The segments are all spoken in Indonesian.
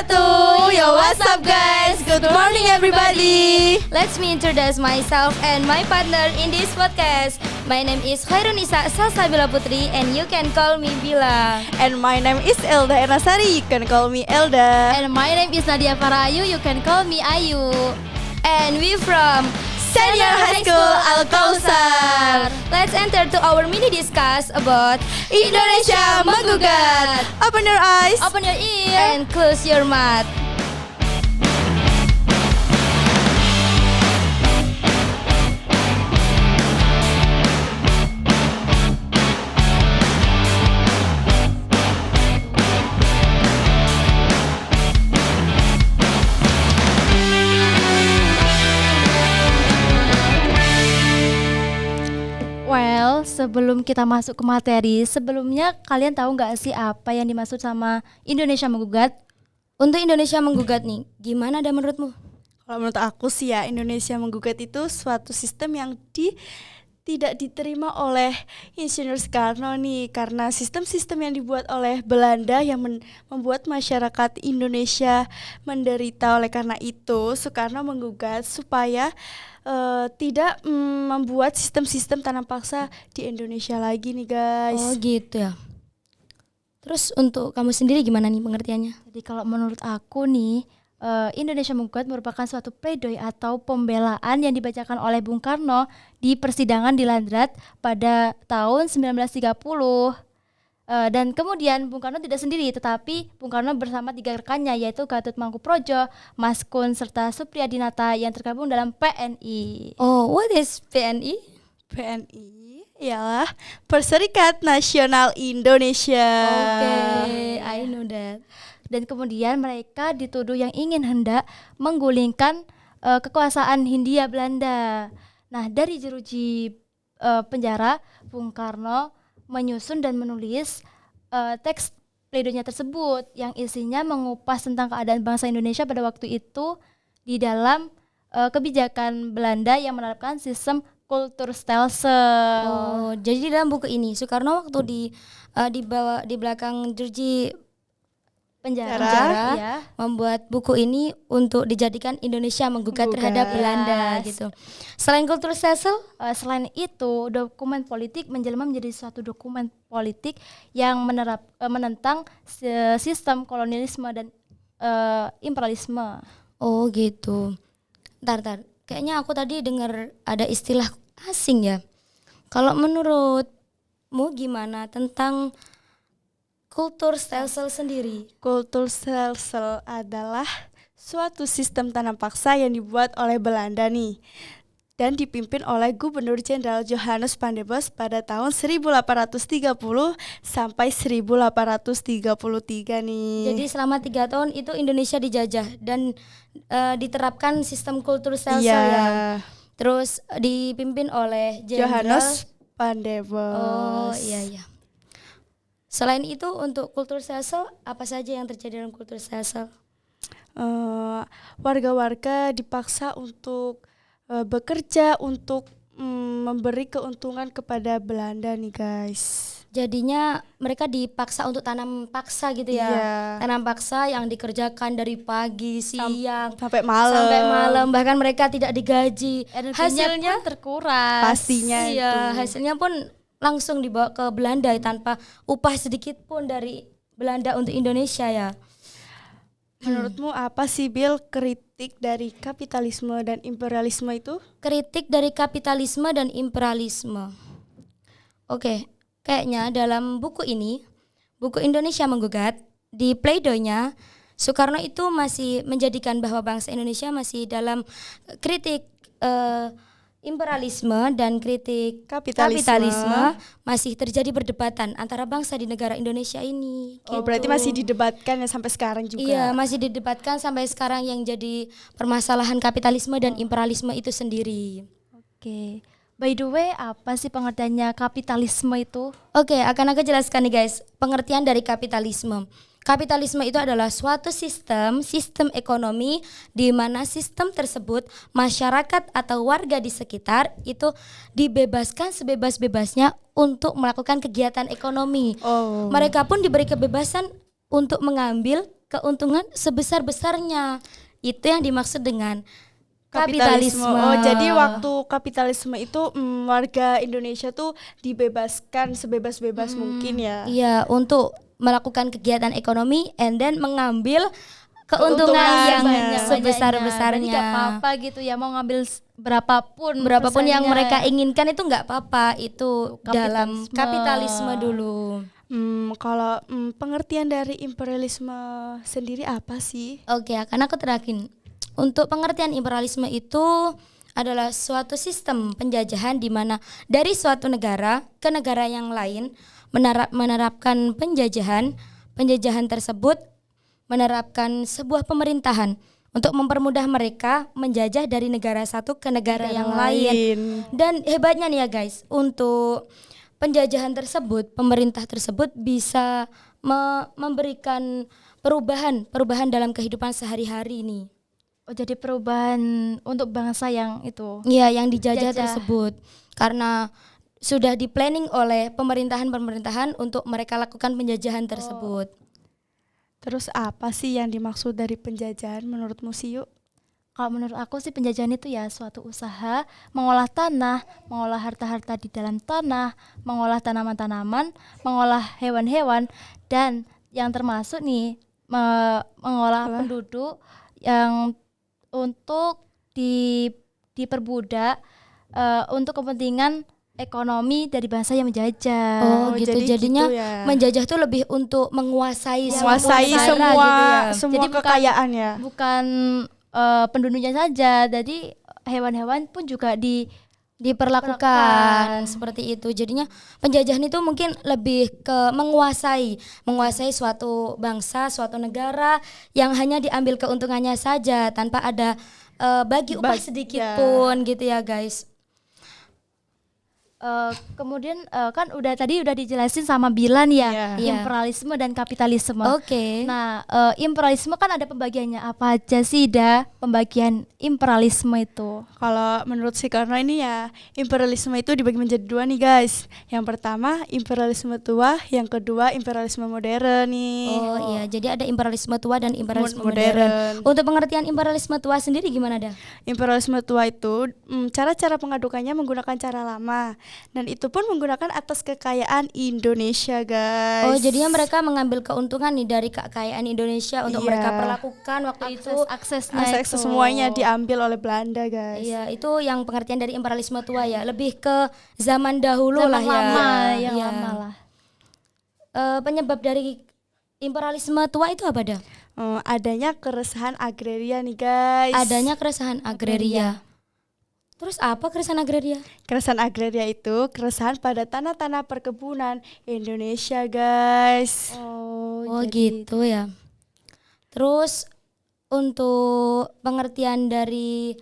wabarakatuh. Yo, what's up guys? Good morning everybody. Let me introduce myself and my partner in this podcast. My name is Khairunisa Salsabila Putri and you can call me Bila. And my name is Elda Ernasari. You can call me Elda. And my name is Nadia Farayu. You can call me Ayu. And we from Senior High School Al Kausar. Let's enter to our mini discuss about Indonesia Menggugat. Open your eyes, open your ear, and close your mouth. Well, sebelum kita masuk ke materi, sebelumnya kalian tahu nggak sih apa yang dimaksud sama Indonesia Menggugat? Untuk Indonesia Menggugat nih, gimana ada menurutmu? Kalau menurut aku sih ya, Indonesia Menggugat itu suatu sistem yang tidak diterima oleh Insinyur Soekarno nih, karena sistem-sistem yang dibuat oleh Belanda yang membuat masyarakat Indonesia menderita. Oleh karena itu Soekarno menggugat supaya tidak membuat sistem-sistem tanam paksa di Indonesia lagi nih guys. Oh gitu ya. Terus untuk kamu sendiri gimana nih pengertiannya? Jadi kalau menurut aku nih, Indonesia Menggugat merupakan suatu pledoi atau pembelaan yang dibacakan oleh Bung Karno di persidangan di Landrat pada tahun 1930. Dan kemudian Bung Karno tidak sendiri, tetapi Bung Karno bersama 3 rekannya yaitu Gatot Mangkuprojo, Mas Kun, serta Supriyadinata yang tergabung dalam PNI. Oh, what is PNI? PNI ialah Perserikat Nasional Indonesia. Okay, I know that. Dan kemudian mereka dituduh yang ingin hendak menggulingkan kekuasaan Hindia Belanda. Nah, dari jeruji penjara, Bung Karno menyusun dan menulis teks pledoinya tersebut yang isinya mengupas tentang keadaan bangsa Indonesia pada waktu itu di dalam kebijakan Belanda yang menerapkan sistem kulturstelsel. Oh, jadi di dalam buku ini Soekarno waktu di belakang jeruji penjara ya, membuat buku ini untuk dijadikan Indonesia Menggugat terhadap Belanda gitu. Selain kulturstelsel, selain itu dokumen politik menjelma menjadi suatu dokumen politik yang menentang sistem kolonialisme dan imperialisme. Oh gitu. Ntar. Kayaknya aku tadi dengar ada istilah asing ya. Kalau menurutmu gimana tentang kulturstelsel sendiri? Kulturstelsel adalah suatu sistem tanam paksa yang dibuat oleh Belanda nih dan dipimpin oleh Gubernur Jenderal Johannes van der Bos pada tahun 1830 sampai 1833 nih. Jadi selama 3 tahun itu Indonesia dijajah dan diterapkan sistem kulturstelsel ya. Terus dipimpin oleh Johannes van der Bos. Oh iya. Selain itu untuk kulturstelsel apa saja yang terjadi dalam kulturstelsel? Warga-warga dipaksa untuk bekerja untuk memberi keuntungan kepada Belanda nih guys. Jadinya mereka dipaksa untuk tanam paksa gitu ya. Iya. Tanam paksa yang dikerjakan dari pagi, siang, sampai malam. bahkan mereka tidak digaji. Hasilnya pun terkuras. Pastinya iya, itu. hasilnya pun langsung dibawa ke Belanda tanpa upah sedikit pun dari Belanda untuk Indonesia ya. Menurutmu apa sih Bill kritik dari kapitalisme dan imperialisme itu? Kritik dari kapitalisme dan imperialisme. Oke, kayaknya dalam buku ini, buku Indonesia Menggugat, di pleidoinya Soekarno itu masih menjadikan bahwa bangsa Indonesia masih dalam kritik imperialisme dan kritik kapitalisme masih terjadi perdebatan antara bangsa di negara Indonesia ini. Oh, berarti masih didebatkan ya sampai sekarang juga. Iya, masih didebatkan sampai sekarang yang jadi permasalahan kapitalisme dan imperialisme itu sendiri. Oke. By the way, apa sih pengertiannya kapitalisme itu? Oke, akan aku jelaskan nih guys, pengertian dari kapitalisme. Kapitalisme itu adalah suatu sistem ekonomi di mana sistem tersebut masyarakat atau warga di sekitar itu dibebaskan sebebas-bebasnya untuk melakukan kegiatan ekonomi. Oh. Mereka pun diberi kebebasan untuk mengambil keuntungan sebesar-besarnya. Itu yang dimaksud dengan kapitalisme. Oh, jadi waktu kapitalisme itu warga Indonesia tuh dibebaskan sebebas-bebas mungkin ya. Iya, untuk melakukan kegiatan ekonomi and then mengambil keuntungan Keuntungan yang banyak. sebesar-besarnya. Berarti gak apa-apa gitu ya, mau ngambil berapapun Yang persennya. mereka inginkan itu nggak apa-apa. Itu dalam Kapitalisme. kapitalisme dulu. Kalau pengertian dari imperialisme sendiri apa sih? Oke, akan aku terakin. Untuk pengertian imperialisme itu adalah suatu sistem penjajahan di mana dari suatu negara ke negara yang lain menerapkan penjajahan tersebut menerapkan sebuah pemerintahan untuk mempermudah mereka menjajah dari negara satu ke negara yang lain. Dan hebatnya nih ya guys, untuk penjajahan tersebut, pemerintah tersebut bisa memberikan perubahan dalam kehidupan sehari-hari ini. Oh, jadi perubahan untuk bangsa yang itu. Iya, yang dijajah Jajah. tersebut. Karena sudah di-planning oleh pemerintahan untuk mereka lakukan penjajahan tersebut. Terus apa sih yang dimaksud dari penjajahan menurutmu sih, Yuk? Kalau menurut aku sih penjajahan itu ya suatu usaha mengolah tanah, mengolah harta-harta di dalam tanah, mengolah tanaman-tanaman, mengolah hewan-hewan, dan yang termasuk nih mengolah penduduk yang untuk diperbudak untuk kepentingan ekonomi dari bangsa yang menjajah. Oh, gitu. jadi Jadinya gitu ya. menjajah tuh lebih untuk menguasai Menguasai negara semua gitu ya. semua Jadi bukan- kekayaan ya. Bukan penduduknya saja, jadi hewan-hewan pun juga diperlakukan seperti itu. Jadinya penjajahan itu mungkin lebih ke menguasai suatu bangsa, suatu negara yang hanya diambil keuntungannya saja tanpa ada bagi upah sedikit ya. pun gitu ya guys. kemudian kan tadi udah dijelasin sama Bilan ya, Iya. imperialisme dan kapitalisme. Oke. Nah, imperialisme kan ada pembagiannya, apa aja sih pembagian imperialisme itu? Kalau menurut Soekarno ini ya, imperialisme itu dibagi menjadi dua nih guys. Yang pertama imperialisme tua, yang kedua imperialisme modern nih. Oh iya, jadi ada imperialisme tua dan imperialisme Modern. modern. Untuk pengertian imperialisme tua sendiri gimana dah? Imperialisme tua itu cara-cara pengadukannya menggunakan cara lama, dan itu pun menggunakan atas kekayaan Indonesia guys. Oh, jadinya mereka mengambil keuntungan nih dari kekayaan Indonesia untuk Iya. mereka perlakukan waktu itu. Aksesnya akses itu. semuanya diambil oleh Belanda guys. Iya, itu yang pengertian dari imperialisme tua ya, lebih ke zaman dahulu Zaman lah ya. lama, yang Iya. lama lah. Penyebab dari imperialisme tua itu apa dah? Adanya keresahan agraria nih guys. Adanya keresahan agraria. Terus apa keresahan agraria? Keresahan agraria itu keresahan pada tanah-tanah perkebunan Indonesia guys. Oh gitu ya. Terus untuk pengertian dari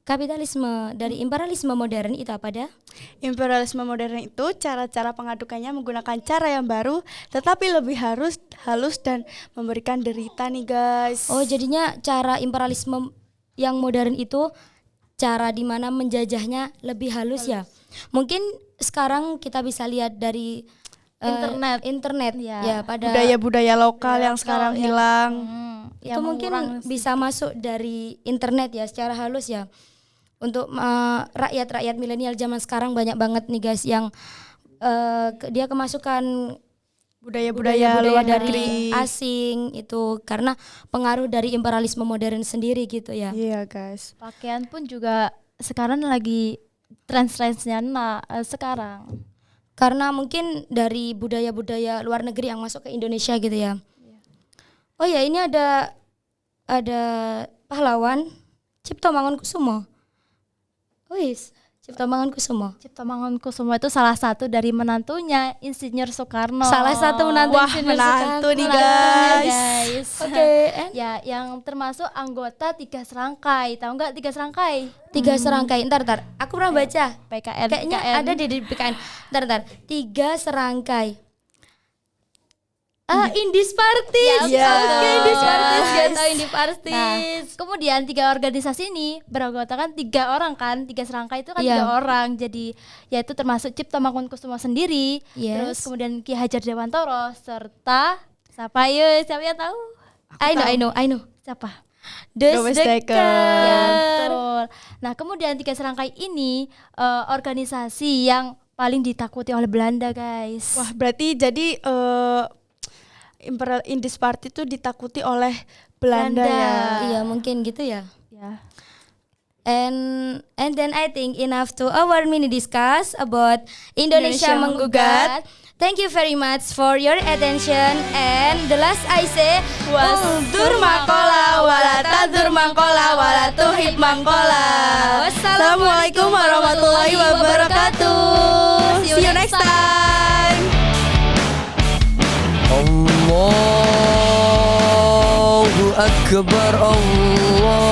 kapitalisme dari imperialisme modern itu apa dah? Imperialisme modern itu cara-cara pengadukannya menggunakan cara yang baru tetapi lebih halus dan memberikan derita nih guys. Oh, jadinya cara imperialisme yang modern itu cara di mana menjajahnya lebih halus ya. Mungkin sekarang kita bisa lihat dari internet ya pada budaya-budaya lokal yang sekarang hilang. itu mungkin bisa masuk dari internet ya secara halus ya. Untuk rakyat-rakyat milenial zaman sekarang banyak banget nih guys yang dia kemasukan budaya-budaya luar dari negeri. asing itu karena pengaruh dari imperialisme modern sendiri gitu ya. Iya guys. Pakaian pun juga sekarang lagi tren-trennya sekarang. Karena mungkin dari budaya-budaya luar negeri yang masuk ke Indonesia gitu ya. Oh ya, ini ada pahlawan Cipto Mangunkusumo. Wis, Cipto Mangunkusumo. Cipto Mangunkusumo itu salah satu dari menantunya Insinyur Soekarno. Salah satu menantu Wah, Insinyur menantu Soekarno. nih Menantunya, guys. Oke, Ya, yang termasuk anggota 3 serangkai. Tahu nggak 3 serangkai? 3 serangkai. Ntar. Aku pernah baca. PKN. Kayaknya ada di PKN. Ntar. 3 serangkai. Indis Partis. Ya, Oke, Indis Partis. guys. Gak tahu Indis Partis. Nah, kemudian 3 organisasi ini beranggotakan 3 orang kan, 3 serangkai itu kan Iya. 3 orang. Jadi yaitu termasuk Cipto Mangunkusumo sendiri, Yes. terus kemudian Ki Hajar Dewantoro serta siapa yang tahu? I know. Siapa? Dus Dekker. Ya, Dekker. betul. Nah, kemudian 3 serangkai ini organisasi yang paling ditakuti oleh Belanda, guys. Wah, berarti jadi Imperial Indies Party itu ditakuti oleh Belanda ya. Iya, mungkin gitu ya. Ya. And then I think enough to our mini discuss about Indonesia menggugat. Thank you very much for your attention, and the last I say Was durmakola wala tadurmakola wala tuhib mangkola. Wassalamualaikum warahmatullahi wabarakatuh. See you next time. Allahu Akbar, Allah